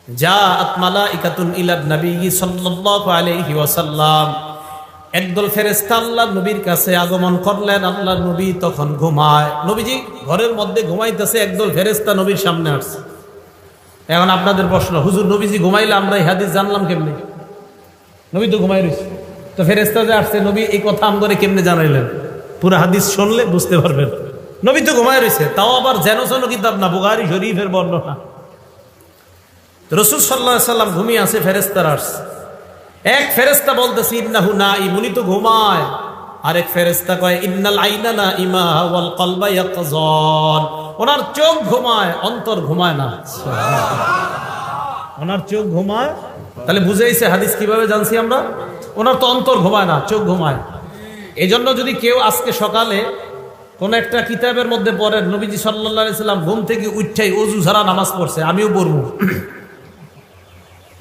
জাআত মালাইকাতুন ইলা নবী সাল্লাল্লাহু আলাইহি ওয়াসাল্লাম, একদল ফেরেশতা আল্লাহর নবীর কাছে আগমন করলেন। আল্লাহর নবী তখন ঘুমায়, নবীজি ঘরের মধ্যে ঘুমাইতেছে, একদল ফেরেশতা নবীর সামনে আসছে। এখন আপনাদের প্রশ্ন, হুজুর নবীজি ঘুমাইলে আমরা এই হাদিস জানলাম কেমনে? নবী তো ঘুমাই রয়েছে, তো ফেরেশতা যে আসছে নবী এই কথা আমগরে কেমনে জানাইলেন? পুরো হাদিস শুনলে বুঝতে পারবেন। নবী তো ঘুমাই রয়েছে, তাও আবার যেন কিতাব না, বুখারী শরীফের বর্ণনা। রাসূল সাল্লাল্লাহু আলাইহি সাল্লাম ঘুমিয়ে আছে, ফেরেশতারা আসছে। এক ফেরেশতা বলতেছে ইন্নাহু নাঈম, উনি তো ঘুমায়। আরেক ফেরেশতা কয় ইন্নাল আইনা নাঈমা ওয়াল কলবা ইয়াকযান, ওনার চোখ ঘুমায়, অন্তর ঘুমায় না। ওনার চোখ ঘুমায়, তাহলে বুঝাইছে হাদিস কিভাবে জানছি আমরা? ওনার তো অন্তর ঘুমায় না, চোখ ঘুমায়। এই জন্য যদি কেউ আজকে সকালে কোন একটা কিতাবের মধ্যে পড়েন নবীজি সাল্লাল্লাহু আলাইহি সাল্লাম ঘুম থেকে উঠাই ওযু ছাড়া নামাজ পড়ছে, আমিও পড়বো,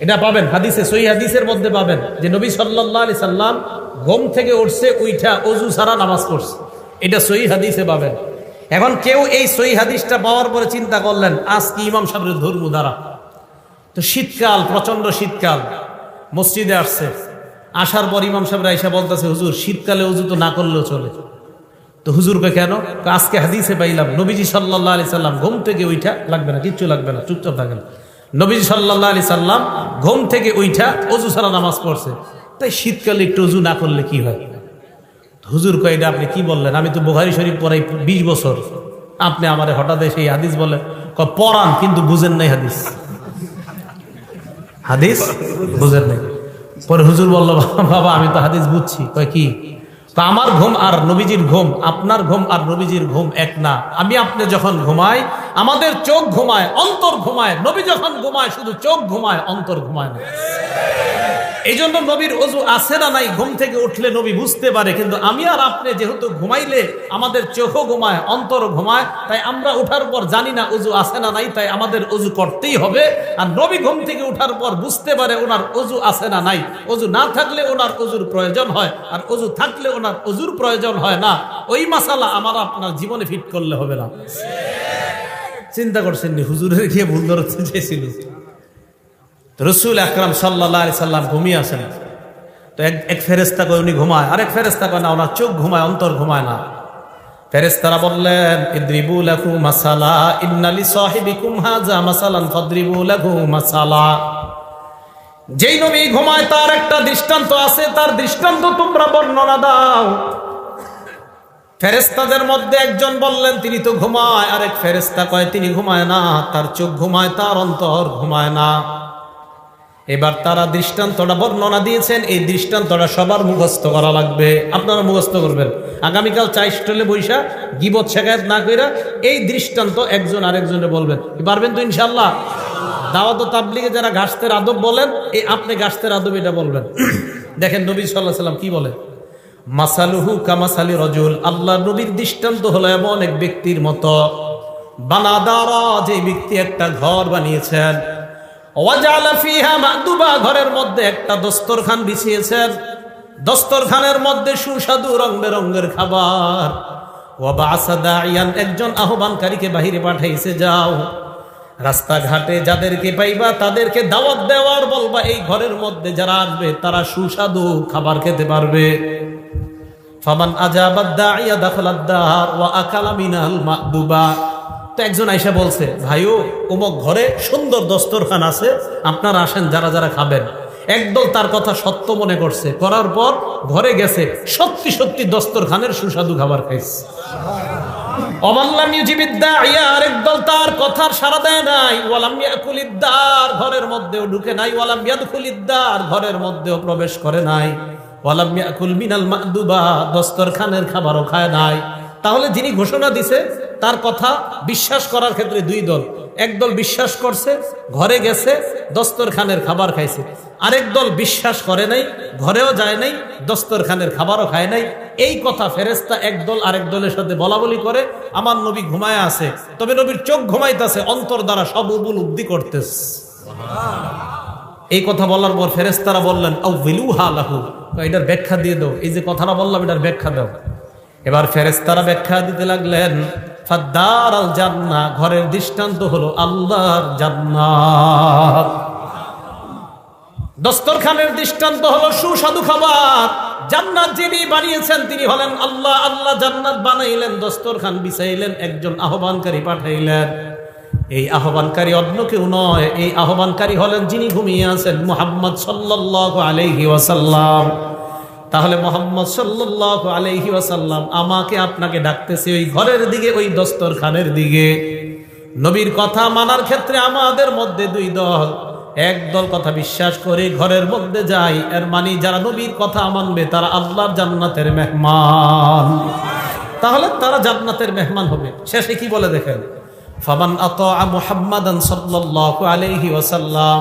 এটা পাবেন হাদিসে, সহিহ হাদিসের মধ্যে পাবেন যে নবী সাল্লাল্লাহু আলাইহি সাল্লাম ঘুম থেকে উঠছে, উঠা ওযু ছাড়া নামাজ পড়ছে, এটা সহিহ হাদিসে পাবেন। এখন কেউ এই সহিহ হাদিসটা পাওয়ার পরে চিন্তা করলেন আজ কি ইমাম সাহেবের ধর্ম দ্বারা, তো শীতকাল, প্রচন্ড শীতকাল, মসজিদে আসছে, আসার পর ইমাম সাহেব আয়েশা বলতেছে হুজুর শীতকালে ওযু তো না করলেও চলে। তো হুজুর কে কেন? আজকে হাদিসে পাইলাম নবীজি সাল্লাল্লাহু আলাইহি সাল্লাম ঘুম থেকে উঠা, লাগবে না, কিচ্ছু লাগবে না, চুপচাপ থাকেন, নবীজি সাল্লাল্লাহু আলাইহি সাল্লাম ঘুম থেকে উঠা ওযু ছাড়া নামাজ পড়ছে, তাই শীতকালে একটু ওযু না করলে কি হয়? হুজুর কয় এটা আপনি কি বললেন? আমি তো বুখারী শরীফ পড়াই 20 বছর, আপনি আমারে হঠাৎ এসে এই হাদিস বলে পড়ান, কিন্তু বুঝেন নাই হাদিস, হাদিস বুঝেন নাই। পরে হুজুর বলল বাবা আমি তো হাদিস বুঝছি। কয় কি? তো আমার ঘুম আর নবীজির ঘুম, আপনার ঘুম আর নবীজির ঘুম এক না। আমি আপনি যখন ঘুমাই আমাদের চোখ ঘুমায়, অন্তর ঘুমায়। নবী যখন ঘুমায় শুধু চোখ ঘুমায়, অন্তর ঘুমায় না। এই জন্য নবীর ওযু আছে না নাই ঘুম থেকে উঠলে নবী বুঝতে পারে, কিন্তু আমি আর আপনি যেহেতু ঘুমাইলে আমাদের চোখও ঘুমায়, অন্তর ঘুমায়, তাই আমরা উঠার পর জানি না ওযু আছে না নাই, তাই আমাদের ওযু করতেই হবে। আর নবী ঘুম থেকে উঠার পর বুঝতে পারে ওনার ওযু আছে না নাই, ওযু না থাকলে ওনার ওযুর প্রয়োজন হয়, আর ওযু থাকলে ওনার ওযুর প্রয়োজন হয় না। ওই মাসালা আমার আপনার জীবনে ফিট করলে হবে না। চিন্তা করছেন নি হুজুরের গিয়ে ভুল ধরতে চেয়েছিল? রাসূল আকরাম সাল্লাল্লাহু আলাইহি সাল্লাম ঘুমিয়ে আছেন, তো এক ফেরেশতা কয় উনি ঘুমায়, আরেক ফেরেশতা কয় না ওনার চোখ ঘুমায়, অন্তর ঘুমায় না। ফেরেশতারা বললেন ইদরিবু লাহু মাসালা ইন্না লিসাহিবিকুম হাযা মাসালান ফাদরিবু লাহু মাসালা, যেই নবী ঘুমায় তার একটা দৃষ্টান্ত আছে, তার দৃষ্টান্ত তোমরা বর্ণনা দাও। ফেরেশতাদের মধ্যে একজন বললেন তিনি তো ঘুমায়, আরেক ফেরেশতা কয় তিনি ঘুমায় না, তার চোখ ঘুমায়, তার অন্তর ঘুমায় না। এবার তারা দৃষ্টান্তটা বর্ণনা দিয়েছেন, এই দৃষ্টান্তটা সবার মুখস্থ করা লাগবে, আপনারা মুখস্থ করবেন। আগামীকাল চা স্টলে বৈশা গীবত শেখায়ত না কইরা এই দৃষ্টান্ত একজন আরেকজনে বলবেন, পারবেন তো ইনশাআল্লাহ? দাওয়াত ও তাবলীগে যারা গাছতের আদব বলেন, এই আপনি গাছতের আদব এটা বলবেন। দেখেন নবী সাল্লাল্লাহু আলাইহি সাল্লাম কি বলে, মাসালুহু কামাসালি রাজুল, আল্লাহ নবীর দৃষ্টান্ত হলো এমন এক ব্যক্তির মতো, বানাদারা, যে ব্যক্তি একটা ঘর বানিয়েছেন, ওয়াজালা ফিহা মাদুবা, ঘরের মধ্যে একটা দস্তরখান বিছিয়েছেন, দস্তরখানের মধ্যে সুস্বাদু রং বেরঙের খাবার, ওয়াবাসা দাইয়ান, একজন আহ্বানকারীকে বাহিরে পাঠাইছে, যাও রাস্তাঘাটে যাদেরকে পাইবা তাদেরকে দাওয়াত দেওয়ার বলবা এই ঘরের মধ্যে যারা আসবে তারা সুস্বাদু খাবার খেতে পারবে। ফামান আজাবাদ দাইয়া দাখালাদ দার ওয়া আকালা মিনাল মাদুবা, তো একজন আয়েশা বলছে ভাইও অমুক ঘরে সুন্দর দস্তরখান আছে, আপনারা আসেন যারা যারা খাবেন। একদল তার কথা সত্য মনে করছে, করার পর ঘরে গেছে, সত্যি সত্যি দস্তরখানের সুস্বাদু খাবার খাইছে। অমাল্লাম ইউজিবিদ্দাইয়া, আরেক দল তার কথার সাড়া দেয় নাই, ওয়ালাম ইয়াকুলিদ্দার, ঘরের মধ্যেও ঢুকে নাই, ওয়ালাম ইয়াদখুলিদ্দার, ঘরের মধ্যেও প্রবেশ করে নাই, ওয়ালাম ইয়াকুল মিনাল মাদুবা, দস্তরখানের খাবারও খায় নাই। তাহলে যিনি ঘোষণা দিছে তার কথা বিশ্বাস করার ক্ষেত্রে দুই দল, একদল বিশ্বাস করছে, ঘরে গেছে, দস্তরখানের খাবার খাইছে, আরেক দল বিশ্বাস করে নাই, ঘরেও যায় নাই, দস্তরখানের খাবারও খায় নাই। এই কথা ফেরেশতা একদল আরেক দলের সাথে বলা বলি করে, আমার নবী ঘুমায় আছে, তবে নবীর চোখ ঘুমাইতেছে, অন্তর দ্বারা সব উপলব্ধি করতেছে। এই কথা বলার পর ফেরেশতারা বললেন আউযিলুহা লাহু, এটার ব্যাখ্যা দিয়ে দাও, এই যে কথাটা বললাম এটার ব্যাখ্যা দাও। এবার ফেরেশতারা ব্যাখ্যা দিতে লাগলেন, ফাদ্দারাল জান্নাহ, ঘরের দৃষ্টান্ত হলো আল্লাহর জান্নাত। দস্তরখানের দৃষ্টান্ত হলো সুস্বাদু খাবার। জান্নাত যিনি বানিয়েছেন তিনি হলেন আল্লাহ। আল্লাহ জান্নাত বানাইলেন, দস্তরখান বিছাইলেন, একজন আহ্বানকারী পাঠাইলেন। এই আহ্বানকারী অন্য কেউ নয়, এই আহ্বানকারী হলেন যিনি ঘুমিয়ে আছেন, মুহাম্মদ সাল্লাল্লাহু আলাইহি ওয়াসাল্লাম। তাহলে মুহাম্মদ সাল্লাল্লাহু আলাইহি ওয়াসাল্লাম আমাকে আপনাকে ডাকতেছে ওই ঘরের দিকে, ওই দস্তরখানের দিকে। নবীর কথা মানার ক্ষেত্রে আমাদের মধ্যে দুই দল। এক দল কথা বিশ্বাস করে ঘরের মধ্যে যায়, এর মানে যারা নবীর কথা মানবে তারা আল্লাহর জান্নাতের মেহমান। তাহলে তারা জান্নাতের মেহমান হবে। শেষে কি বলে দেখেন, ফামান আতা মুহাম্মাদান সাল্লাল্লাহু আলাইহি ওয়াসাল্লাম,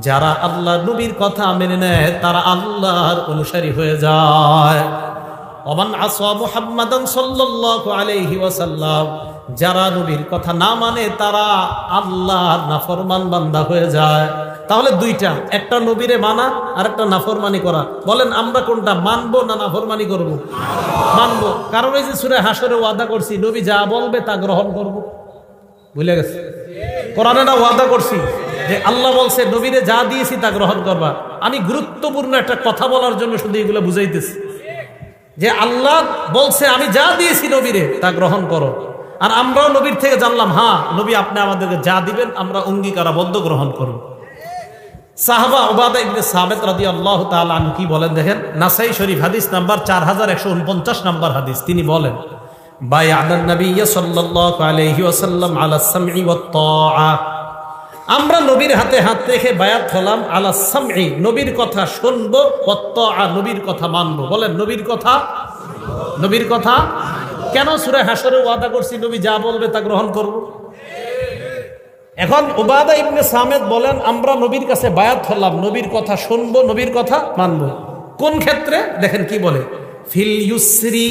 যারা আল্লাহ নবীর কথা মেনে নেয় তারা আল্লাহর অনুসারী হয়ে যায়। ওমান আসা মুহাম্মাদান সাল্লাল্লাহু আলাইহি ওয়াসাল্লাম, যারা নবীর কথা না মানে তারা আল্লাহর নাফরমান বান্দা হয়ে যায়। তাহলে দুইটা, একটা নবীরে মানা আর একটা নাফরমানি করা। বলেন আমরা কোনটা মানবো না নাফরমানি করব? মানবো। কারণ এই যে সূরা হাশরে ওয়াদা করছি নবী যা বলবে তা গ্রহণ করব। ভুলে গেছে? কোরআনে না ওয়াদা করছি যে আল্লাহ বলছে নবীরে যা দিয়েছি তা গ্রহণ করবা। আমি গুরুত্বপূর্ণ একটা কথা বলার জন্য শুধু এগুলো বুঝাইতেছি যে আল্লাহ বলছে আমি যা দিয়েছি নবীরে তা গ্রহণ করো। আর আমরাও নবীর থেকে জানলাম, হ্যাঁ নবী আপনি আমাদেরকে যা দিবেন আমরা অঙ্গীকারাবদ্ধ গ্রহণ করব। সাহাবা উবাদা ইবনে সামিত রাদিয়াল্লাহু তাআলা আনহু কি বলেন দেখেন, নাসাই শরীফ হাদিস নাম্বার 4149 নাম্বার হাদিস। তিনি বলেন, বায়া'নান নাবিয়্য সাল্লাল্লাহু আলাইহি ওয়াসাল্লাম আলা সামঈ ওয়াত তাআ, আমরা নবীর হাতে হাত রেখে বায়াত হলাম আলা সামঈ, নবীর কথা শুনবো, ওয়াত তাআ, নবীর কথা মানবো। বলেন নবীর কথা, নবীর কথা কেন? সূরা হাশরে ওয়াদা করছি নবী যা বলবে তা গ্রহণ করব। এখন উবাদা ইবনে সামিত বলেন আমরা নবীর কাছে বায়াত হলাম, নবীর কথা শুনবো, নবীর কথা মানবো। কোন ক্ষেত্রে দেখেন কি বলে, ফিল ইউসরি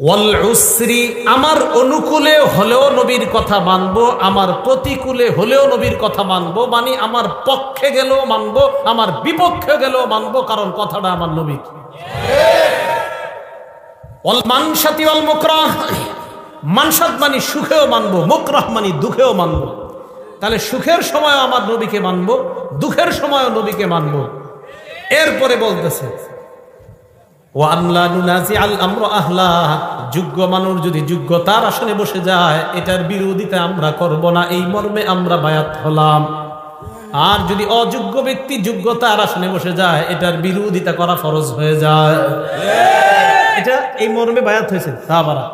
ওয়াল উসরি, আমার অনুকূলে হলেও নবীর কথা মানবো, আমার প্রতিকূলে হলেও নবীর কথা মানবো। মানে আমার পক্ষে গেলেও মানবো, আমার বিপক্ষে গেলেও মানবো, কারণ কথাটা আমার নবী। ওয়াল মানশাতি ওয়াল মুকরাহ, মানসাত মানে সুখেও মানবো, মুকরাহ মানে দুঃখেও মানবো। তাহলে সুখের সময়ও আমার নবীকে মানবো, দুঃখের সময়ও নবীকে মানবো। এরপরে বলতেছে যোগ্য মানুষ যদি যোগ্যতার আসনে বসে যায় এটার বিরোধিতা আমরা করব না, এই মর্মে আমরা বায়াত হলাম। আর যদি অযোগ্য ব্যক্তি যোগ্যতার আসনে বসে যায় এটার বিরোধিতা করা ফরজ হয়ে যায়। এটা এই মর্মে বায়াত হয়েছে সাহাবারা।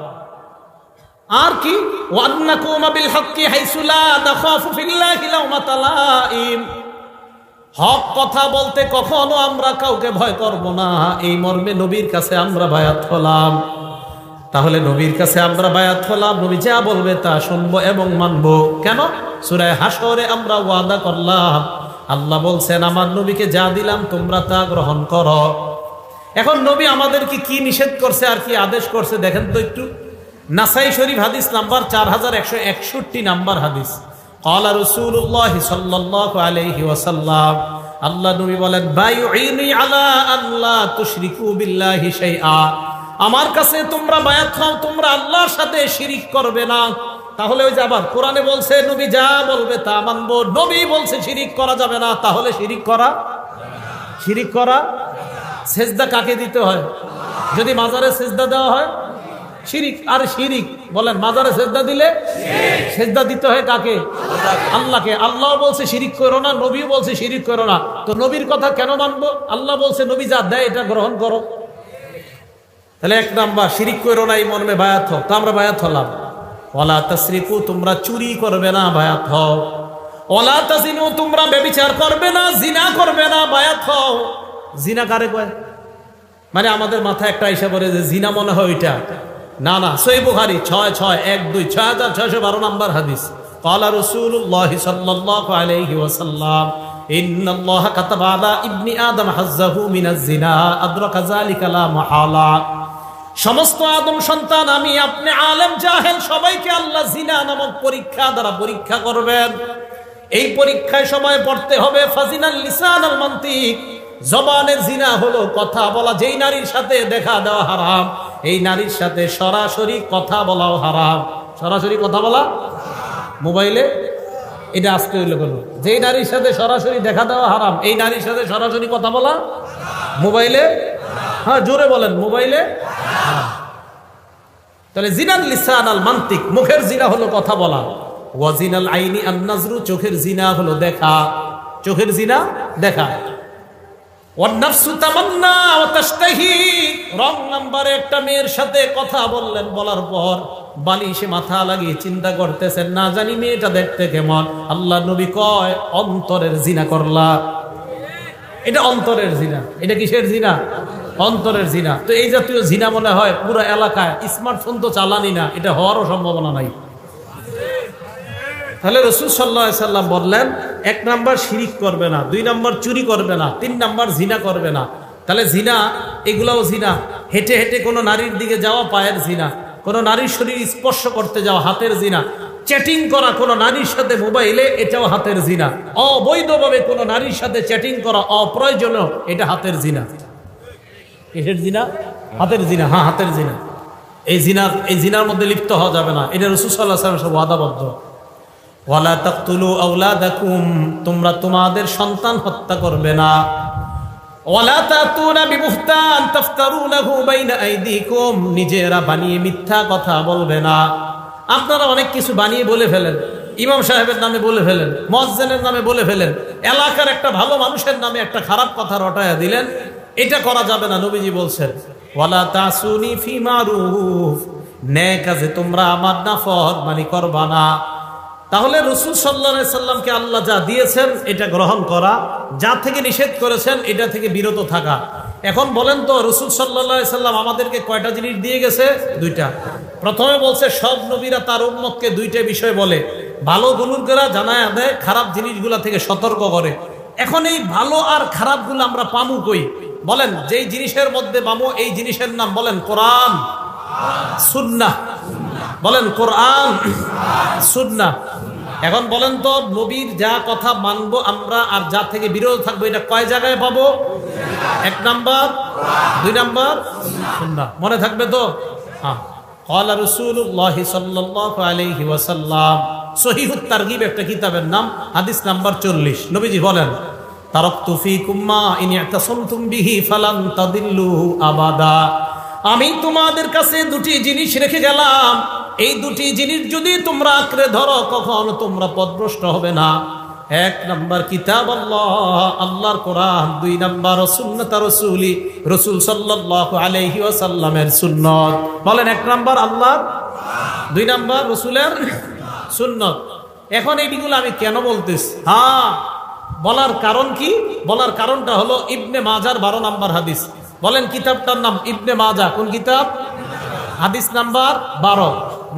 আর কি, ওয়ান্নাকুমা বিল হক্কি হাইসু লা নাখাফু ফিল্লাহি লাউমাতা লাইম, হক কথা বলতে কখনো আমরা কাউকে ভয় করব না, এই মর্মে নবীর কাছে আমরা বায়াত হলাম। তাহলে নবীর কাছে আমরা বায়াত হলাম, নবী যা বলবে তা শুনবো এবং মানবো। কেন? সূরা হাশরে আমরা ওয়াদা করলাম, আল্লাহ বলছেন আমার নবীকে যা দিলাম তোমরা তা গ্রহণ করো। এখন নবী আমাদেরকে কি নিষেধ করছে আর কি আদেশ করছে দেখেন তো একটু। নাসাই শরীফ হাদিস নাম্বার 4161 নাম্বার হাদিস। ক্বালা রাসূলুল্লাহ সাল্লাল্লাহু আলাইহি ওয়াসাল্লাম, আল্লাহ নবী বলেন, বাইউনি আলা আন লা তুশরিকু বিল্লাহি শাইআ, আমার কাছে তোমরা বায়াত হও, তোমরা আল্লাহর সাথে শিরিক করবে না। তাহলে ওই যে আবার কোরআনে বলছে নবী যা বলবে তা মানবো, নবী বলছে শিরিক করা যাবে না, তাহলে শিরিক করা, শিরিক করা। সেজদা কাকে দিতে হয়? যদি মাজারে সেজদা দেওয়া হয় শিরিক। আর শিরিক বলেন মাজারে সেজদা দিলে সেজদা দিতে হয় কাকে? আল্লাহকে। আল্লাহ বলছে শিরিক করো না, নবী বলছে শিরিক করো না, তো নবীর কথা কেন মানবো? আল্লাহ বলছে নবী যা দেয় এটা গ্রহণ করো। তাহলে এক নাম্বার শিরিক করো না, এই মর্মে বায়াত হও, তো আমরা বায়াত হলাম। ওয়ালা তাসরিকু, তোমরা চুরি করবে না, বায়াত হও। ওয়ালা তাজিনু, তোমরা ব্যভিচার করবে না, জিনা করবে না, বায়াত হও। জিনা কারে কয়? মানে আমাদের মাথায় একটা আইসা পড়ে যে জিনা মনে হয় ওইটা, না না, সহিহ বুখারী 6612 নাম্বার হাদিস। ক্বালা রাসূলুল্লাহ সাল্লাল্লাহু আলাইহি ওয়াসাল্লাম, ইন্নাল্লাহা কাতাবা আলা ইবনি আদম হাজ্জাহু মিনাজ জিনা আদরাকা যালিকা লা মাহালা, সমস্ত আদম সন্তান আমি আপনি আলেম জাহেল সবাইকে আল্লাহ জিনা নামক পরীক্ষা দ্বারা পরীক্ষা করবেন। এই পরীক্ষায় সময় পড়তে হবে ফাজিনাল লিসান আল মান্তিক, জবানের জিনা হলো কথা বলা। যেই নারীর সাথে দেখা দেওয়া হারাম, এই নারীর সাথে সরাসরি কথা বলাও হারাম। সরাসরি কথা বলা, মোবাইলে এটা আসতে হইলো কেন? যেই নারীর সাথে সরাসরি দেখা দেওয়া হারাম, এই নারীর সাথে সরাসরি কথা বলা মোবাইলে, হ্যাঁ জোরে বলেন, মোবাইলে হারাম। তাহলে জিনাল লিসান আল মান্তিক, মুখের জিনা হলো কথা বলা। ওয়াজিনাল আইনি আন নাজরু, চোখের জিনা হলো দেখা, চোখের জিনা দেখা। ওয়ান নাফসু তামান্না ওয়া তাশতাহি, রং নাম্বারে একটা মেয়ের সাথে কথা বললেন, বলার পর বালিশে মাথা লাগিয়ে চিন্তা করতেছেন না জানি মেয়েটা দেখতে কেমন। আল্লাহ নবী কয় অন্তরের জিনা করলা। এটা অন্তরের জিনা। এটা কিসের জিনা? অন্তরের জিনা। তো এই জাতীয় জিনা মনে হয় পুরো এলাকায়, স্মার্টফোন তো চালানি না, এটা হওয়ারও সম্ভাবনা নাই। তাহলে রাসূল সাল্লাল্লাহু আলাইহি সাল্লাম বললেন, 1 নাম্বার শিরিক করবে না, 2 নাম্বার চুরি করবে না, 3 নাম্বার জিনা করবে না। তাহলে জিনা, এগুলাও জিনা। হেঁটে হেঁটে কোনো নারীর দিকে যাওয়া পায়ের জিনা, কোনো নারীর শরীর স্পর্শ করতে যাওয়া হাতের জিনা, চ্যাটিং করা কোনো নারীর সাথে মোবাইলে, এটাও হাতের জিনা। অবৈধভাবে কোনো নারীর সাথে চ্যাটিং করা অপ্রয়োজনীয়, এটা হাতের জিনা। কিসের জিনা? হাতের জিনা। হ্যাঁ, হাতের জিনা। এই জিনার মধ্যে লিপ্ত হওয়া যাবে না। এটা রাসূল সাল্লাল্লাহু আলাইহি ওয়াসাল্লাম ওয়াদাবদ্ধ। ওয়ালা তাকতুলু আওলাদাকুম, তোমরা তোমাদের সন্তান হত্যা করবে না। ওয়ালা তাতুনা বিবুহতান তাফতারুনাহু বাইনা আইদিকুম, নিজেরা বানিয়ে মিথ্যা কথা বলবে না। আপনারা অনেক কিছু বানিয়ে বলে ফেলেন, ইমাম সাহেবের নামে বলে ফেলেন, মুয়াজ্জিনের নামে বলে ফেলেন, এলাকার একটা ভালো মানুষের নামে একটা খারাপ কথা রটায়া দিলেন। এটা করা যাবে না। নবীজি বলছেন ওয়ালা তাসুনি ফি মারুফ, নেক কাজে তোমরা আমার নাফরমানি করবা না। তাহলে রাসূল সাল্লাল্লাহু আলাইহি সাল্লামকে আল্লাহ যা দিয়েছেন এটা গ্রহণ করা, যা থেকে নিষেধ করেছেন এটা থেকে বিরত থাকা। এখন বলেন তো, রাসূল সাল্লাল্লাহু আলাইহি সাল্লাম আমাদেরকে কয়টা জিনিস দিয়ে গেছে? 2টা। প্রথমে বলছে সব নবীরা তার উম্মতকে 2টা বিষয় বলে, ভালো বুজুর্গরা জানায় দেয়, খারাপ জিনিসগুলা থেকে সতর্ক করে। এখন এই ভালো আর খারাপগুলো আমরা পামু কই? বলেন, যেই জিনিসের মধ্যে পামু এই জিনিসের নাম বলেন কোরআন সুন্নাহ। বলেন কোরআন সুন্নাহ। এখন বলেন তো, নবীর যা কথা মানবো আমরা আর যা থেকে বিরত থাকবো, এটা কয় জায়গায় পাবো? 1 নাম্বার, 2 নাম্বার সুন্নাহ। মনে থাকবে তো? হ্যাঁ। ক্বালা রাসূলুল্লাহি সাল্লাল্লাহু আলাইহি ওয়াসাল্লাম, সহিহুত তারগিব একটা কিতাবের নাম, হাদিস নাম্বার 40। নবীজি বলেন, তারাকতু ফীকুম মা ইন ইতাসামতুম বিহি ফালান তাদিল্লু আবাদা, আমি তোমাদের কাছে 2টি জিনিস রেখে গেলাম, এই 2টি জিনিস যদি তোমরা আঁকড়ে ধরো কখনো তোমরা পথভ্রষ্ট হবে না। 1 নাম্বার কিতাব আল্লাহ, আল্লাহর কোরআন। 2 নাম্বার সুন্নাত রাসূলি, রাসূল সাল্লাল্লাহু আলাইহি ওয়াসাল্লামের সুন্নাত। বলেন, 1 নাম্বার আল্লাহ, 2 নাম্বার রাসূলের সুন্নাত। এখন এইগুলো আমি কেন বলতেছি? হ্যাঁ, বলার কারণ কি? বলার কারণটা হলো ইবনে মাজার 12 নাম্বার হাদিস। বলেন কিতাবটার নাম ইবনে মাজা। কোন কিতাব? হাদিস নাম্বার 12।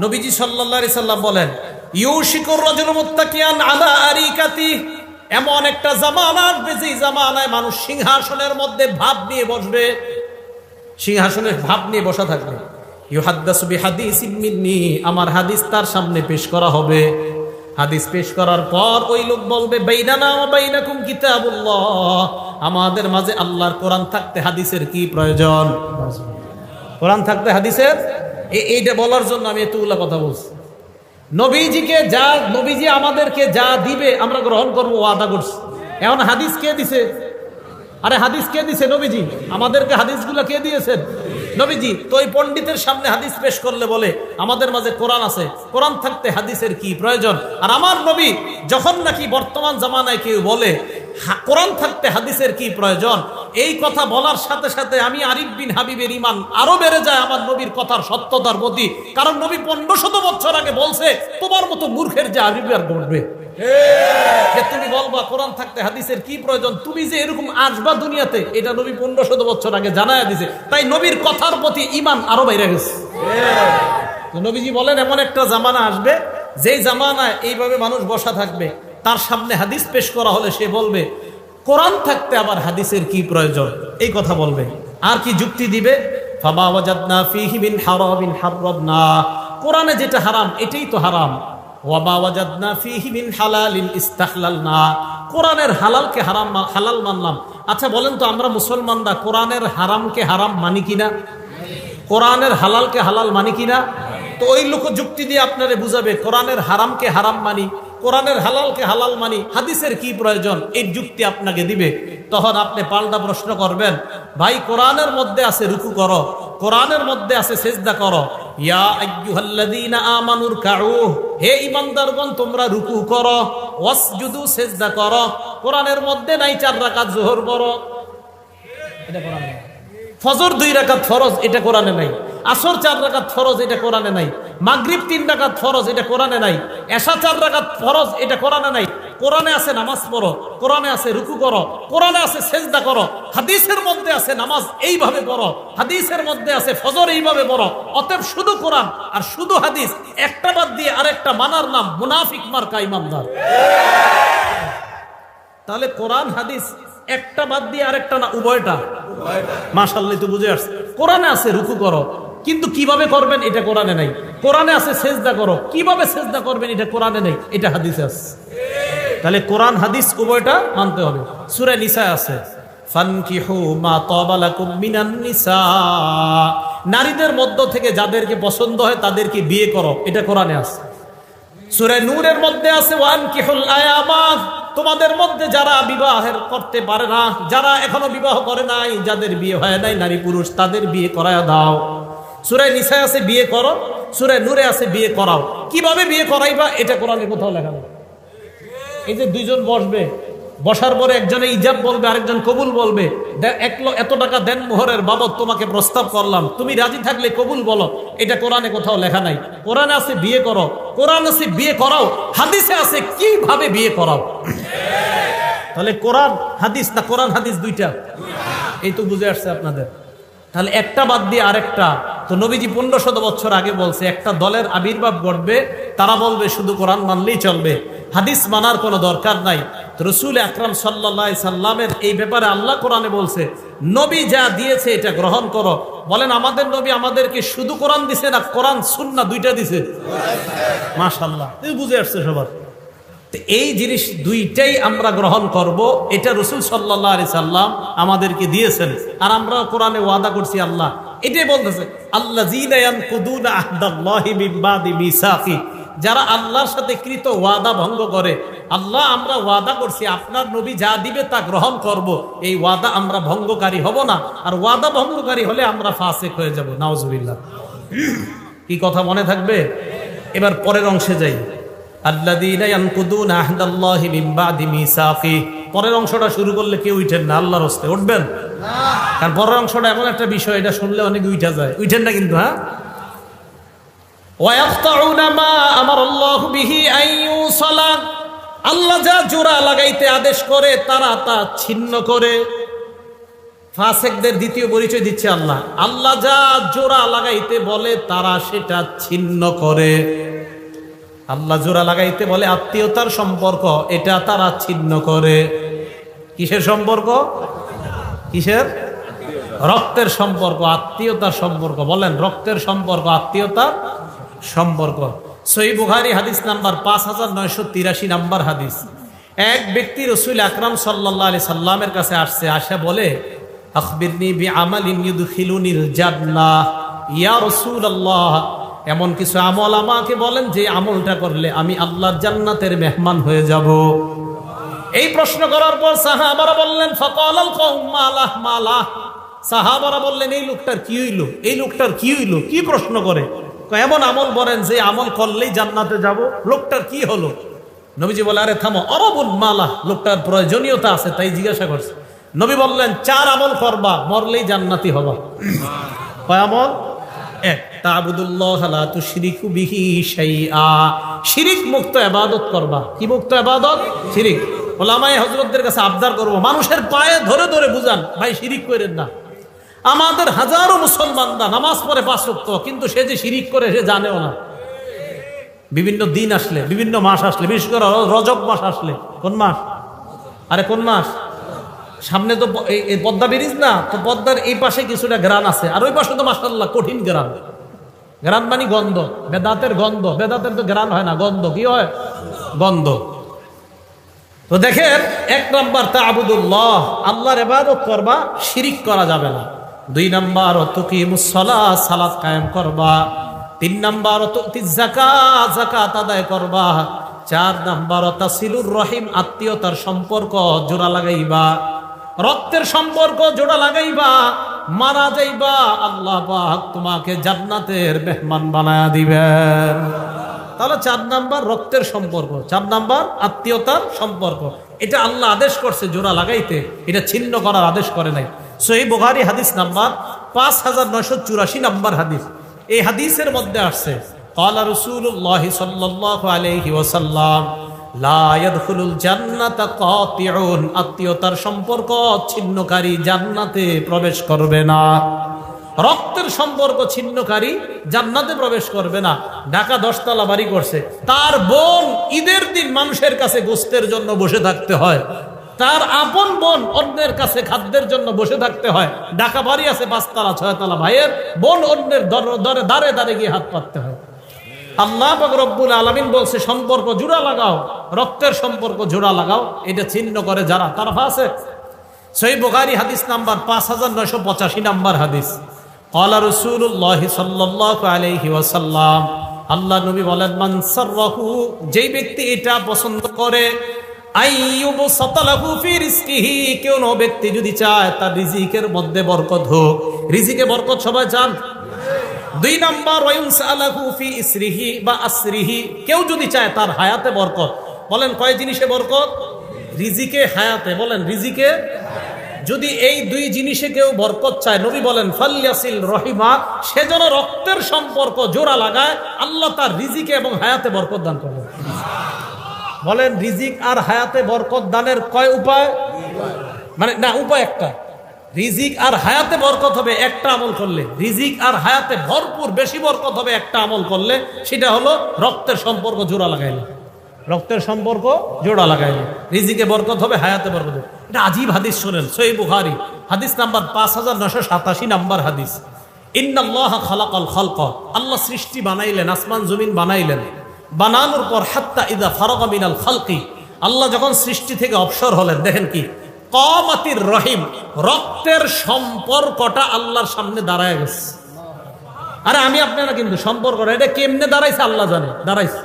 নবীজি সাল্লাল্লাহু আলাইহি সাল্লাম বলেন, ইউশিকুর রাজুলু মুত্তাকিয়ান আলা আরিকাতি, এমন একটা জামানা আসবে যে জামানায় মানুষ সিংহাসনের মধ্যে ভাব নিয়ে বসবে, সিংহাসনের ভাব নিয়ে বসা থাকবে। ইউহাদ্দাসু বিহাদিসিন মিন্নি, আমার হাদিস তার সামনে পেশ করা হবে। হাদিস পেশ করার পর ওই লোক বলবে, বাইনানা ওয়া বাইনাকুম কিতাবুল্লাহ, আমাদের মাঝে আল্লাহর কোরআন থাকতে হাদিসের কি প্রয়োজন? কোরআন থাকতে হাদিসের, এইটা বলার জন্য আমি এতগুলা কথা বলছি। নবীজি আমাদেরকে যা দিবে আমরা গ্রহণ করবো, ওয়াদা করছি। এখন হাদিস কে দিছে? আরে হাদিস কে দিছে? নবীজি। আমাদেরকে হাদিসগুলো কে দিয়েছেন? নবীজি। তো ওই পণ্ডিতের সামনে হাদিস পেশ করলে বলে আমাদের মাঝে কোরআন আছে, কোরআন থাকতে হাদিসের কি প্রয়োজন? আর আমার নবী যখন নাকি বর্তমান জামানায় কেউ বলে কোরআন থাকতে হাদিসের কি প্রয়োজন, এই কথা বলার সাথে সাথে আমি আরিফ বিন হাবিবের ঈমান আরো বেড়ে যায় আমার নবীর কথার সত্যতার প্রতি। কারণ নবী 1500 বছর আগে বলছে, তোমার মতো মূর্খের যে আরিফ আর ঘটবে, তুমি বলবা কোরআন থাকতে হাদিসের কি প্রয়োজন, তুমি যে এরকম আসবা দুনিয়াতে, এটা নবী 1500 বছর আগে জানায়া দিছে। তাই নবীর কথার প্রতি ঈমান আরো বাইরে গেছে। নবীজি বলেন, এমন একটা জামানা আসবে যেই জামানায় এইভাবে মানুষ বসা থাকবে, তার সামনে হাদিস পেশ করা হলে সে বলবে কোরআন থাকতে আবার হাদিসের কি প্রয়োজন, এই কথা বলবে। আর কি যুক্তি দিবে? ফামা ওয়াজাদনা ফীহি মিন হারামিন হারামনা, কোরআনে যেটা হারাম এটাই তো হারাম। ওয়ামা ওয়াজাদনা ফীহি মিন হালালিন ইস্তাহলালনা, কোরআনের হালালকে হালাল মানলাম। আচ্ছা বলেন তো, আমরা মুসলমানরা কোরআনের হারামকে হারাম মানি কিনা? কোরআনের হালালকে হালাল মানি কিনা? তো ওই লোক যুক্তি দিয়ে আপনারে বুঝাবে কোরআনের হারামকে হারাম মানি, কোরআনের হালালকে হালাল মানি, হাদিসের কি প্রয়োজন, এই যুক্তি আপনাকে দিবে। তখন আপনি পাল্টা প্রশ্ন করবেন, ভাই কোরআনের মধ্যে আছে রুকু করো, কোরআনের মধ্যে আছে সিজদা করো, ইয়া আইয়ুহাল্লাযীনা আমানুর কাউ, হে ঈমানদারগণ তোমরা রুকু করো, ওয়াসজুদু সিজদা করো। কোরআনের মধ্যে নাই 4 রাকাত যোহর পড়ো, এটা কোরআনে নাই। ফজর 2 রাকাত ফরজ, এটা কোরআনে নাই। আসর 4 রাকাত ফরজ, এটা কোরআনে নাই। মাগরিব 3 রাকাত ফরজ, এটা কোরআনে নাই। এশা 4 রাকাত ফরজ, এটা কোরআনে নাই। কোরআনে আছে নামাজ পড়ো, কোরআনে আছে রুকু করো, কোরআনে আছে সিজদা করো। হাদিসের মধ্যে আছে নামাজ এইভাবে পড়ো, হাদিসের মধ্যে আছে ফজর এইভাবে পড়ো। অতএব শুধু কোরআন আর শুধু হাদিস, একটা বাদ দিয়ে আরেকটা মানার নাম মুনাফিক মার্কা ইমানদার। তাহলে কোরআন হাদিস একটা বাদ দিয়ে আরেকটা না, উভয়টা। মাশাআল্লাহ, তো বুঝে আসছে। কোরআনে আছে রুকু করো, কিন্তু কিভাবে করবেন এটা কোরআনে নাই। কোরআনে আছে সিজদা করো, কিভাবে সিজদা করবেন এটা কোরআনে নাই, এটা হাদিসে আছে। তাহলে কোরআন হাদিস উভয়টা মানতে হবে। সূরা নিসা আছে, ফানকিহু মা তাবা লাকুম মিনান নিসা, নারীদের মধ্য থেকে যাদেরকে পছন্দ হয় তাদেরকে বিয়ে করো, এটা কোরআনে আছে। সূরা নূরের মধ্যে আছে, ওয়ানকিহুল আয়ামা, তোমাদের মধ্যে যারা বিবাহের করতে পারে না, যারা এখনো বিবাহ করে নাই, যাদের বিয়ে হয় নাই নারী পুরুষ, তাদের বিয়ে করায় দাও। সূরা নিসা আছে বিয়ে করো, সূরা নূরে আছে বিয়ে করাও। কিভাবে বিয়ে করাইবা এটা কোরআনে কোথাও লেখা নেই। এই যে দুইজন বসবে, বসার পরে একজনে ইজাব বলবে, আরেকজন কবুল বলবে, এত টাকা দেন মোহরের বাবদ তোমাকে প্রস্তাব করলাম, তুমি রাজি থাকলে কবুল বলো, এটা কোরআনে কোথাও লেখা নাই। কোরআনে আছে বিয়ে করো, কোরআন আছে বিয়ে করাও, হাদিসে আছে কিভাবে বিয়ে করাও। তাহলে কোরআন হাদিস না কোরআন হাদিস দুইটা, এই তো বুঝে আসছে আপনাদের। তাহলে একটা বাদ দিয়ে আরেকটা। তো নবীজি 1500 বছর আগে বলছে একটা দলের আবির্ভাব ঘটবে, তারা বলবে শুধু কোরআন মানলেই চলবে, হাদিস মানার কোনো দরকার নাই। রাসূল আকরাম সাল্লাল্লাহু আলাইহি সাল্লামের এই ব্যাপারে আল্লাহ কোরআনে বলছে, নবী যা দিয়েছে এটা গ্রহণ করো। বলেন আমাদের নবী আমাদেরকে শুধু কোরআন দিছে না কোরআন সুন্নাহ দুইটা দিছে? মাশাআল্লাহ, তুমি বুঝে আসছে সবার। এই জিনিস দুইটাই আমরা গ্রহণ করব, এটা রাসূল সাল্লাল্লাহু আলাইহি সাল্লাম আমাদেরকে দিয়েছেন। আর আমরা কোরআনে ওয়াদা করছি, আল্লাহ এটাই বলতেছে, আল্লাযীনা ইয়ানকুদুনা আহদাল্লাহি মিন বাদি মিসাকি, যারা আল্লাহর সাথে কৃত ওয়াদা ভঙ্গ করে। আল্লাহ আমরা ওয়াদা করছি আপনার নবী যা দিবে তা গ্রহণ করব, এই ওয়াদা আমরা ভঙ্গকারী হব না। আর ওয়াদা ভঙ্গকারী হলে আমরা ফাসিক হয়ে যাব, নাউজুবিল্লাহ। কি কথা মনে থাকবে? এবার পরের অংশে যাই। আল্লাযীনা ইয়ানকুদুনা আহদাল্লাহি মিন বাদি মিসাকি, পরের অংশটা শুরু করলে কেউ উঠেন না, আল্লাহর হস্তে উঠবেন না। কারণ পরের অংশটা এমন একটা বিষয়, এটা শুনলে অনেক উঠা যায়, উঠেন না কিন্তু। হ্যাঁ, ওয়ায়াকতাউনা মা আমারাল্লাহু বিহি আইয়ুসালা, আল্লাহ যা জোড়া লাগাইতে আদেশ করে তারা তা ছিন্ন করে। ফাসিকদের দ্বিতীয় পরিচয় দিচ্ছে আল্লাহ, আল্লাহ যা জোড়া লাগাইতে বলে তারা সেটা ছিন্ন করে। আল্লাহ জোড়া লাগাইতে বলে আত্মীয়তার সম্পর্ক, এটা তারা ছিন্ন করে। কিসের সম্পর্ক? কিসের? রক্তের সম্পর্ক, আত্মীয়তার সম্পর্ক। বলেন রক্তের সম্পর্ক, আত্মীয়তার সম্পর্ক। সহিহ বুখারী হাদিস নাম্বার 5983 নাম্বার হাদিস। এক ব্যক্তি রাসূল আকরাম সাল্লাল্লাহু আলাইহি সাল্লামের কাছে আসছে, আসে বলে, আখবিরনি বিআমালিন ইউদখিলুনিল জান্নাহ, ইয়া রাসূলুল্লাহ, এমন কিছু আমল আমাকে বলেন যে আমলটা করলে আমি আল্লাহর জান্নাতের মেহমান হয়ে যাব। এই প্রশ্ন করার পর সাহাবারা বললেন, ফাকালাল কওম মালাহ মালাহ, সাহাবারা বললেন এই লোকটার কি হইল, এই লোকটার কি হইল, কি প্রশ্ন করে, এমন আমল বলেন যে আমল করলেই জান্নাতে যাব, লোকটার কি হলো? নবীজি বলে, আরে থামো, অরবুল মালাহ, লোকটার প্রয়োজনীয়তা আছে তাই জিজ্ঞাসা করছে। নবী বললেন 4 আমল করবা, মরলেই জান্নাতি হবা। কয় আমল? 1, তা'বুদুল্লাহ লা তুশরিকু বিহি শাইআ, শিরিক মুক্ত ইবাদত করবা। কি মুক্ত ইবাদত? শিরিক। ওলামায়ে হযরতদের কাছে আবদার করব, মানুষের পায়ে ধরে ধরে বুঝান, ভাই শিরিক করেন না। আমাদের হাজারো মুসলমানরা নামাজ পড়ে 5 ওয়াক্ত, কিন্তু সে যে শিরিক করে সে জানেও না। বিভিন্ন দিন আসলে, বিভিন্ন মাস আসলে, বিশেষ করে রজব মাস আসলে, কোন মাস? আরে কোন মাস? সামনে তো এই পদ্মা ব্রিজ না, তো পদ্মার এই পাশে কিছুটা গ্রান আছে, আর ওই পাশে তো মাশাআল্লাহ কঠিন গ্রান। গ্রান মানে গন্ধ, বেদাতের গন্ধ। বেদাতের তো গ্রান হয় না, গন্ধ। কি হয়? গন্ধ। তো দেখেন, 1 নাম্বার তা'বুদুল্লাহ, আল্লাহর ইবাদত করবা, শিরিক করা যাবে না। 2 নাম্বার তুকিমুস সালাত, সালাত কায়েম করবা। 3 নাম্বার তুতিজ যাকাত, যাকাত আদায় করবা। 4 নাম্বার তাসিলুর রহিম, আত্মীয়তার সম্পর্ক জোড়া লাগাইবা, রক্তের সম্পর্ক জোড়া লাগাইবা। মারা যাইবা, আল্লাহ পাক তোমাকে জান্নাতের মেহমান বানায়া দিবেন। তাহলে 4 নাম্বার রক্তের সম্পর্ক, 4 নাম্বার আত্মীয়তার সম্পর্ক। এটা আল্লাহ আদেশ করছে জোড়া লাগাইতে, এটা ছিন্ন করার আদেশ করে নাই। সহিহ বুখারী হাদিস নাম্বার 5984 নাম্বার হাদিস। এই হাদিসের মধ্যে আসছে ক্বালা রাসূলুল্লাহ সাল্লাল্লাহু আলাইহি ওয়াসাল্লাম লা ইয়াদখুলুল জান্নাতা কাতিউন, আত্মীয়তার সম্পর্ক ছিন্নকারী জান্নাতে প্রবেশ করবে না। রক্তের সম্পর্ক ছিন্নকারী জান্নাতে প্রবেশ করবে না। ঢাকা 10 তলা বাড়ি করছে, তার বোন ঈদের দিন মানুষের কাছে গোশতের জন্য বসে থাকতে হয়, তার আপন বোন অন্যের কাছে খাদ্যের জন্য বসে থাকতে হয়। ঢাকা বাড়ি আছে 5 তলা 6 তলা, ভাইয়ের বোন অন্যের দাঁড়ে দাঁড়ে গিয়ে হাত পাততে হয়। আল্লাহ পাক রব্বুল আলামিন বলছে সম্পর্ক জোড়া লাগাও, রক্তের সম্পর্ক জোড়া লাগাও। এটা ছিন্ন করে যারা, তারা ফাসিক। সহিহ বুখারী হাদিস নাম্বার 5985 নাম্বার হাদিস। ক্বালা রাসূলুল্লাহ সাল্লাল্লাহু আলাইহি ওয়াসাল্লাম, আল্লাহ নবী বলেন মান সাররাহু, যেই ব্যক্তি এটা পছন্দ করে, আইয়ুব সাতালাহু ফি রিজকিহি, কোন ব্যক্তি যদি চায় তার রিজিকের মধ্যে বরকত হোক। রিজিকে বরকত সবাই চান। 2 নাম্বার ওয়ায়ুনসালাহু ফি ইসরিহি বা আসরিহি, কেউ যদি চায় তার হায়াতে বরকত। বলেন কয় জিনিসে বরকত? রিজিকে, হায়াতে। বলেন রিজিকে। যদি এই 2 জিনিসে কেউ বরকত চায়, নবী বলেন ফালইয়াসিল রহিমা, সে যেন রক্তের সম্পর্ক জোড়া লাগায়, আল্লাহ তার রিজিকে এবং হায়াতে বরকত দান করবেন। বলেন রিজিক আর হায়াতে বরকত দানের কয় উপায়? মানে না, উপায় একটা। রিজিক আর হায়াতে বরকত হবে একটা আমল করলে, রিজিক আর হায়াতে ভরপুর বেশি বরকত হবে একটা আমল করলে, সেটা হলো রক্তের সম্পর্ক জোড়া লাগাইলে। রক্তের সম্পর্ক জোড়া লাগাইলে রিজিকে বরকত হবে, হায়াতে বরকত হবে। এটা আজীব হাদিস শুনেন, সহিহ বুখারী হাদিস নাম্বার 5987 নাম্বার হাদিস। ইন্নাল্লাহা খালাকাল খালক, আল্লাহ সৃষ্টি বানাইলেন, আসমান জমিন বানাইলেন। বানানোর পর হাত্তা ইদা ফারাগা মিনাল খালকি, আল্লাহ যখন সৃষ্টি থেকে অবসর হলেন, দেখেন কি কামাতির রহিম, রক্তের সম্পর্কটা আল্লাহর সামনে দাঁড়ায় গেছে। আরে আমি আপনারা কিন্তু সম্পর্কটা এটা কেমনে দাঁড়াইছে আল্লাহ জানে, দাঁড়াইছে।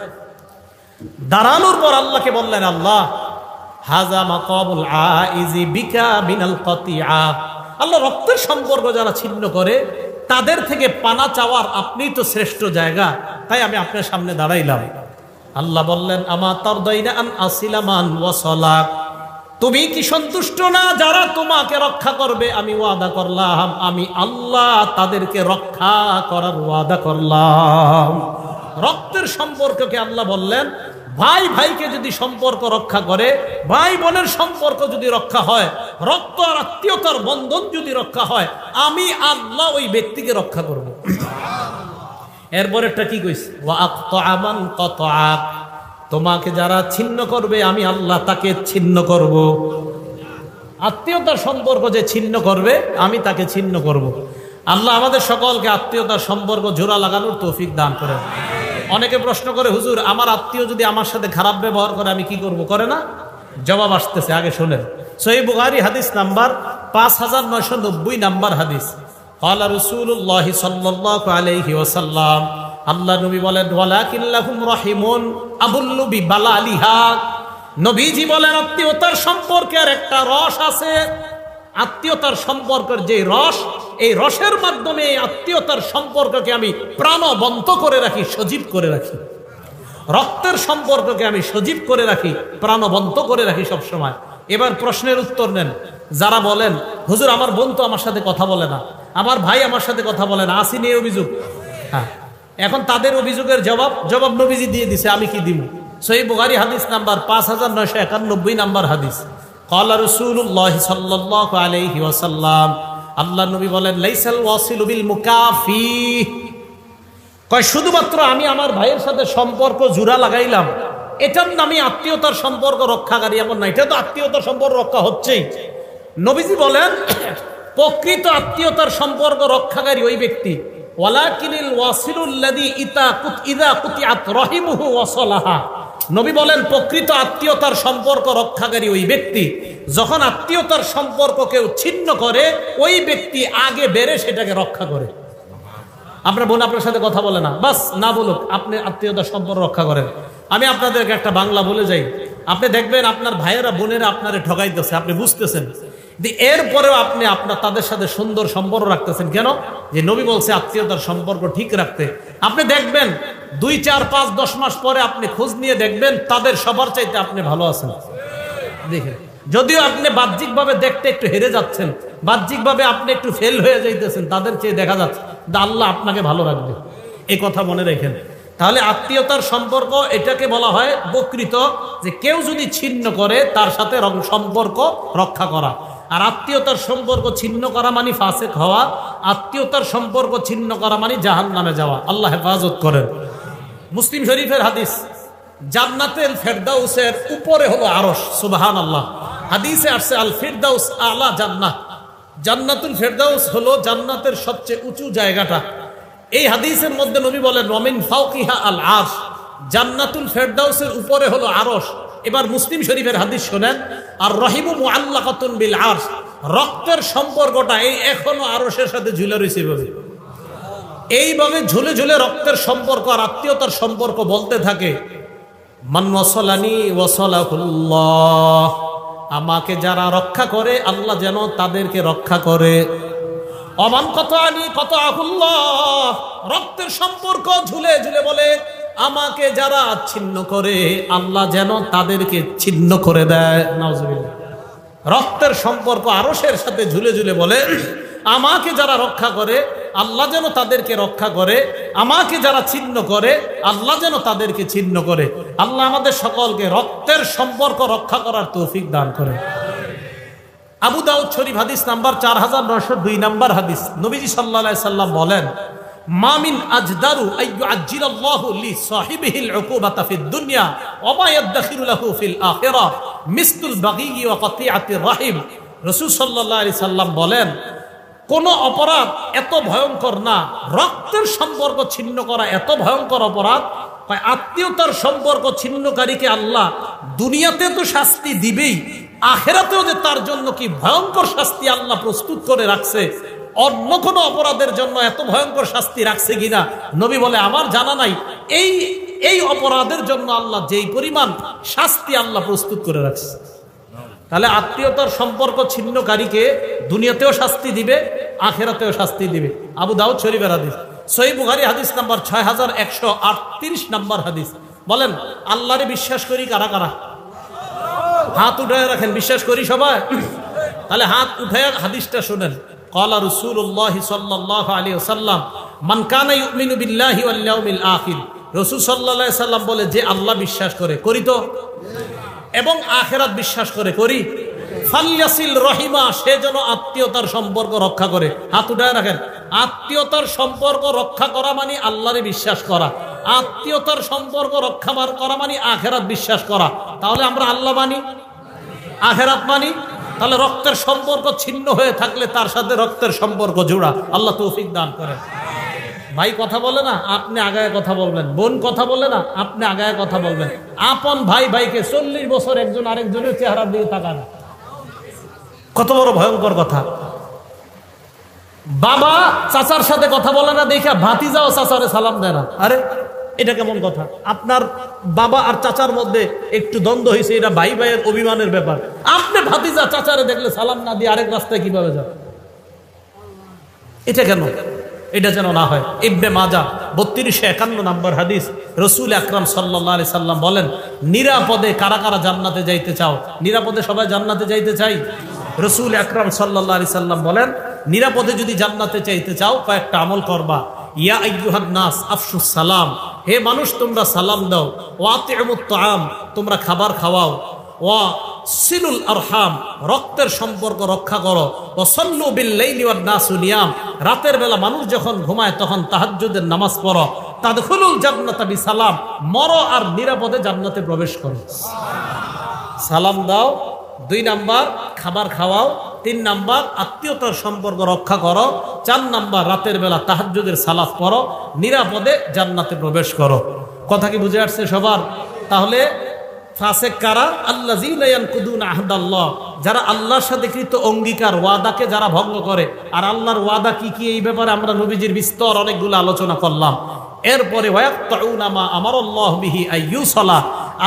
দাঁড়ানোর পর আল্লাহকে বললেন, আল্লাহ হাজা মাকাবুল আইজি বিকা মিনাল কাতিআ, আল্লাহ রক্তের সম্পর্ক যারা ছিন্ন করে তাদের থেকে পানা চাওয়ার আপনিই তো শ্রেষ্ঠ জায়গা, তাই আমি আপনার সামনে দাঁড়াইলাম। আল্লাহ বললেন, আমা তারদাইনা আন আসিলা মান ওয়াসালাক, তুমি কি সন্তুষ্ট না যারা তোমাকে রক্ষা করবে? আমি ওয়াদা করলাম, আমি আল্লাহ তাদেরকে রক্ষা করার ওয়াদা করলাম। রক্তের সম্পর্ককে আল্লাহ বললেন, ভাই ভাইকে যদি সম্পর্ক রক্ষা করে, ভাই বোনের সম্পর্ক যদি রক্ষা হয়, রক্ত আর আত্মীয়তার বন্ধন যদি রক্ষা হয়, আমি আল্লাহ ওই ব্যক্তিকে রক্ষা করব। এরপরেরটা কি কইছে? ওয়া আকতাআ মান কাতাআক, তোমাকে যারা ছিন্ন করবে আমি আল্লাহ তাকে ছিন্ন করব। আত্মীয়তার সম্পর্ক যে ছিন্ন করবে আমি তাকে ছিন্ন করব। আল্লাহ আমাদের সকলকে আত্মীয়তার সম্পর্ক জোড়া লাগানোর তৌফিক দান করেন। অনেকে প্রশ্ন করে, হুজুর আমার আত্মীয় যদি আমার সাথে খারাপ ব্যবহার করে আমি কি করব? করে না? জবাব আসতেছে, আগে শোনেন। সহিহ বুখারী হাদিস নাম্বার 5990 নাম্বার হাদিস। ক্বালা রাসূলুল্লাহ সাল্লাল্লাহু আলাইহি ওয়াসাল্লাম, আল্লাহ নবী বলেন, ওয়ালাকিল্লাহুম রাহিমুন আবুল্লু বিবালালিহা, নবীজি বলেন আত্মীয়তার সম্পর্কের একটা রস আছে। আত্মীয়তার সম্পর্কের যে রস, এই রসের মাধ্যমে এই আত্মীয়তার সম্পর্ককে আমি প্রাণবন্ত করে রাখি, সজীব করে রাখি। রক্তের সম্পর্ককে আমি সজীব করে রাখি, প্রাণবন্ত করে রাখি সব সময়। এবার প্রশ্নের উত্তর নেন। যারা বলেন, হুজুর আমার বোন তো আমার সাথে কথা বলে না, আমার ভাই আমার সাথে কথা বলে না, আসেনি এই অভিযোগ। হ্যাঁ, এখন তাদের অভিযোগের জবাব নবীজি দিয়ে দিছে, আমি কি দিব? সহিহ বুখারী হাদিস নাম্বার 5991 নাম্বার হাদিস। ক্বালা রাসূলুল্লাহ সাল্লাল্লাহু আলাইহি ওয়াসাল্লাম, আল্লাহ নবী বলেন, লাইসাল ওয়াসিলু বিল মুকাফি, কয় শুধুমাত্র আমি আমার ভাইয়ের সাথে সম্পর্ক জোড়া লাগাইলাম এটার নামে আত্মীয়তার সম্পর্ক রক্ষাকারী এমন না। এটা তো আত্মীয়তার সম্পর্ক রক্ষা হচ্ছেই। নবীজি বলেন, প্রকৃত আত্মীয়তার সম্পর্ক রক্ষাকারী ওই ব্যক্তি, ওয়ালাকিনিল ওয়াসিলুল্লাযী ইযা কুতিআত রাহিমুহু ওয়াসালাহা, নবী বলেন প্রকৃত আত্মীয়তার সম্পর্ক রক্ষাকারী ওই ব্যক্তি, যখন আত্মীয়তার সম্পর্ক কেউ ছিন্ন করে ওই ব্যক্তি আগে বেড়ে সেটাকে রক্ষা করে। আপনার বোন আপনার সাথে কথা বলে না, বাস না বলুক, আপনি আত্মীয়তার সম্পর্ক রক্ষা করেন। আমি আপনাদেরকে একটা বাংলা বলে যাই, আপনি দেখবেন আপনার ভাইয়েরা বোনেরা আপনারে ঠকাইতেছে, আপনি বুঝতেছেন, এরপরেও আপনি তাদের সাথে সুন্দর সম্পর্ক রাখতেছেন কেন? যে নবী বলছে আত্মীয়তার সম্পর্ক ঠিক রাখতে। আপনি দেখবেন 2, 4, 5, 10 মাস পরে আপনি খোঁজ নিয়ে দেখবেন তাদের সবার চাইতে আপনি ভালো আছেন। দেখেন, যদিও আপনি বাহ্যিকভাবে দেখতে একটু হেরে যাচ্ছেন, বাহ্যিকভাবে আপনি একটু ফেল হয়ে যাইতেছেন, তাদের চেয়ে দেখা যাচ্ছে আল্লাহ আপনাকে ভালো রাখবে, এই কথা মনে রাখেন। তাহলে আত্মীয়তার সম্পর্ক এটাকে বলা হয় প্রকৃত, যে কেউ যদি ছিন্ন করে তার সাথে সম্পর্ক রক্ষা করা। আর আত্মীয়তার সম্পর্ক ছিন্ন করা মানে ফাসিক হওয়া, আত্মীয়তার সম্পর্ক ছিন্ন করা মানে জাহান্নামে যাওয়া। আল্লাহ হেফাজত করেন। মুসলিম শরীফের হাদিস, জান্নাতুল ফেরদাউসের উপরে হলো আরশ। সুবহানাল্লাহ। হাদিসে আসছে আল ফিরদাউস আলা জান্নাত, জান্নাতুল ফেরদাউস হলো জান্নাতের সবচেয়ে উঁচু জায়গাটা। এই হাদিসের মধ্যে নবী বলেন ওয়ামিন ফাওকিহা আল আরশ, জান্নাতুল ফেরদাউসের উপরে হলো আরশ। এবার মুসলিম শরীফের হাদিস শোনেন, আর রহিমু মুআল্লাকাতুন বিল আরশ, রক্তের সম্পর্কটা এই এখনো আরশের সাথে ঝুলে রয়েছে। এইভাবে ঝুলে ঝুলে রক্তের সম্পর্ক আর আত্মীয়তার সম্পর্ক বলতে থাকে, মান ওয়াসালানি ওয়াসালাহুল্লাহ, আমাকে যারা রক্ষা করে আল্লাহ যেন তাদেরকে রক্ষা করে। অমান কতানি কতাহুল্লাহ, রক্তের সম্পর্ক ঝুলে ঝুলে বলে আমাকে যারা ছিন্ন করে আল্লাহ যেন তাদেরকে ছিন্ন করে দেয়। নাউজুবিল্লাহ। রক্তের সম্পর্ক আরশের সাথে ঝুলে ঝুলে বলে আমাকে যারা রক্ষা করে আল্লাহ যেন তাদেরকে রক্ষা করে, আমাকে যারা ছিন্ন করে আল্লাহ যেন তাদেরকে ছিন্ন করে। আল্লাহ আমাদের সকলকে রক্তের সম্পর্ক রক্ষা করার তৌফিক দান করে। আবু দাউদ শরীফ হাদিস নাম্বার 4902 নাম্বার হাদিস, নবীজি সাল্লাল্লাহু আলাইহি সাল্লাম বলেন, মা মিন আজদারু আইয়ুআজ্জিলাল্লাহু লিসাহিবিহিল উকুবাতা ফিদ দুনিয়া ওয়া মা ইয়াদখিরু লাহু ফিল আখিরাহ মিসলুল বাগী ওয়া কাতিআতির রাহিম। রাসূল সাল্লাল্লাহু আলাইহি সাল্লাম বলেন, কোন অপরাধ এত ভয়ঙ্কর না, রক্তের সম্পর্ক ছিন্ন করা এত ভয়ঙ্কর অপরাধ, আত্মীয়তার সম্পর্ক ছিন্নকারীকে আল্লাহ দুনিয়াতে তো শাস্তি দিবেই, আখিরাতেও যে তার জন্য কি ভয়ঙ্কর শাস্তি আল্লাহ প্রস্তুত করে রাখছে, অন্য কোনো অপরাধের জন্য এত ভয়ঙ্কর শাস্তি রাখছে কিনা নবী বলে আমার জানা নাই। এই অপরাধের জন্য আল্লাহ যেই পরিমাণ শাস্তি আল্লাহ প্রস্তুত করে রাখছে। তাহলে আত্মীয়তার সম্পর্ক ছিন্নকারীকে দুনিয়াতেও শাস্তি দিবে, আখিরাতেও শাস্তি দিবে। আবু দাউদ শরীফের হাদিস। সহিহ বুখারী হাদিস নাম্বার 6138 নাম্বার হাদিস। বলেন আল্লাহরে বিশ্বাস করি কারা কারা? হাত উঠায় রাখেন। বিশ্বাস করি সবাই? তাহলে হাত উঠায় হাদিসটা শুনেন। ক্বালা রাসূলুল্লাহ সাল্লাল্লাহু আলাইহি ওয়াসাল্লাম, মান কানা ইউমিনু বিল্লাহি ওয়াল ইয়াউমিল আখির, রাসূল সাল্লাল্লাহু আলাইহি সাল্লাম বলে, যে আল্লাহ বিশ্বাস করে, করি তো, এবং আখিরাত বিশ্বাস করে, করি, ফালইয়াসিল রহিমা, সে যেন আত্মীয়তার সম্পর্ক রক্ষা করে। হাত উঠায় রাখেন। আত্মীয়তার সম্পর্ক রক্ষা করা মানে আল্লাহরে বিশ্বাস করা, আত্মীয়তার সম্পর্ক রক্ষা করা মানে আখিরাত বিশ্বাস করা। তাহলে আমরা আল্লাহ মানি, আখিরাত মানি, তাহলে রক্তের সম্পর্ক ছিন্ন হয়ে থাকলে তার সাথে রক্তের সম্পর্ক জোড়া। আল্লাহ তৌফিক দান করেন। ভাই কথা বলে না, আপনি আগায় কথা বলবেন। বোন কথা বলে না, আপনি আগায় কথা বলবেন। আপন ভাই ভাইকে 40 বছর একজন আরেকজনের চেহারা দিয়ে তাকান, কত বড় ভয়ঙ্কর কথা। বাবা চাচার সাথে কথা বলে না দেখা ভাতিজাও চাচারে সালাম দেয় না। আরে এটা কেমন কথা? আপনার বাবা আর চাচার মধ্যে একটু দ্বন্দ্ব হয়েছে, এটা ভাই ভাইয়ের অভিমানের ব্যাপার। আপনি ভাতিজা চাচারে দেখলে সালাম না দিয়ে আরেক রাস্তায় কিভাবে যান? এটা কেন? এটা যেন না হয়। ইবনে মাজাহ 3251 নাম্বার হাদিস, রাসূল আকরাম সাল্লাল্লাহু আলাইহি সাল্লাম বলেন, নিরাপদে কারা কারা জান্নাতে যাইতে চাও? নিরাপদে সবাই জান্নাতে যাইতে চাই? রাসূল আকরাম সাল্লাল্লাহু আলাইহি সাল্লাম বলেন, নিরাপদে যদি জান্নাতে চাইতে চাও কয়েকটা আমল করবা। ইয়া আইয়ুহান নাস আফশুস সালাম, হে মানুষ তোমরা সালাম দাও। ওয়া আতিমুত তাআম, তোমরা খাবার খাওয়াও। ওয়া সিলুল আরহাম, রক্তের সম্পর্ক রক্ষা করো। ওয়া সাল্লু বিল লাইলি ওয়ান নাসু নিয়াম, রাতের বেলা মানুষ যখন ঘুমায় তখন তাহাজ্জুদের নামাজ পড়ো। তাদখুলুল জান্নাতা বিসালাম, মরো আর নিরাপদে জান্নাতে প্রবেশ করো। সালাম দাও। 2 নাম্বার খাবার খাওয়াও। 3 নাম্বার আত্মীয়তার সম্পর্ক রক্ষা করো। 4 নাম্বার রাতের বেলা তাহাজ্জুদের সালাত পড়ো, নিরাপদে জান্নাতে প্রবেশ করো। কথা কি বুঝে আসছে সবার? তাহলে ফাসেক কারা? আল্লাযীনা ইয়ানকুদুনা আহদাল্লাহ, যারা আল্লাহর সাথে কৃত অঙ্গীকার ওয়াদাকে যারা ভঙ্গ করে। আর আল্লাহর ওয়াদা কি কি, এই ব্যাপারে আমরা নবীজির বিস্তর অনেকগুলো আলোচনা করলাম। এরপরে ওয়ায়াকতাউনা মা আমারাল্লাহু বিহি আইয়ুসালা,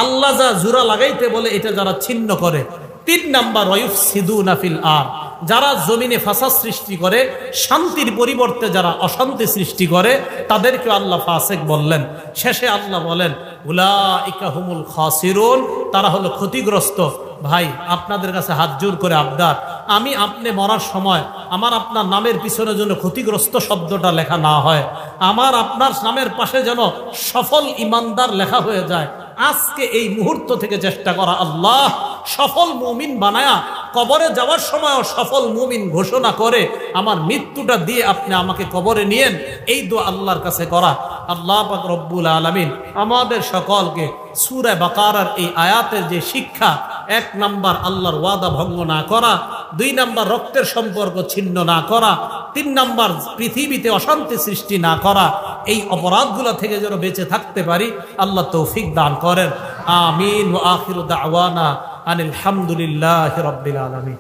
আল্লাহ যা জোড়া লাগাইতে বলে এটা যারা ছিন্ন করে। 3 নাম্বার ওয়ায়ুফসিদুনা ফিল আরদ, যারা জমিনে ফাসাদ সৃষ্টি করে, শান্তির পরিবর্তে যারা অশান্তি সৃষ্টি করে, তাদেরকে আল্লাহ ফাসিক বললেন। শেষে আল্লাহ বলেন উলাইকা হুমুল খাসিরুন, তারা হলো ক্ষতিগ্রস্ত। ভাই আপনাদের কাছে হাত জোর করে আবদার, আমি আপনি মরার সময় আমার আপনার নামের পিছনে যেন ক্ষতিগ্রস্ত শব্দটা লেখা না হয়, আমার আপনার নামের পাশে যেন সফল ইমানদার লেখা হয়ে যায়। আজকে এই মুহূর্ত থেকে চেষ্টা করা, আল্লাহ সফল মুমিন বানায়া কবরে যাওয়ার সময়ও সফল মুমিন ঘোষণা করে আমার মৃত্যুটা দিয়ে আপনি আমাকে কবরে নিয়েন, এই দোয়া আল্লাহর কাছে করা। আল্লাহ পাক রব্বুল আলামিন আমাদের সকলকে সূরা বাকারার এই আয়াতের যে শিক্ষা, 1 নাম্বার আল্লাহর ওয়াদা ভঙ্গ না করা, 2 নাম্বার রক্তের সম্পর্ক ছিন্ন না করা, 3 নাম্বার পৃথিবীতে অশান্তি সৃষ্টি না করা, এই অপরাধগুলো থেকে যেন বেঁচে থাকতে পারি, আল্লাহ তৌফিক দান করেন। আমিন। ওয়া আখিরু দাওয়ানা আনিল হামদুলিল্লাহি রাব্বিল আলামিন।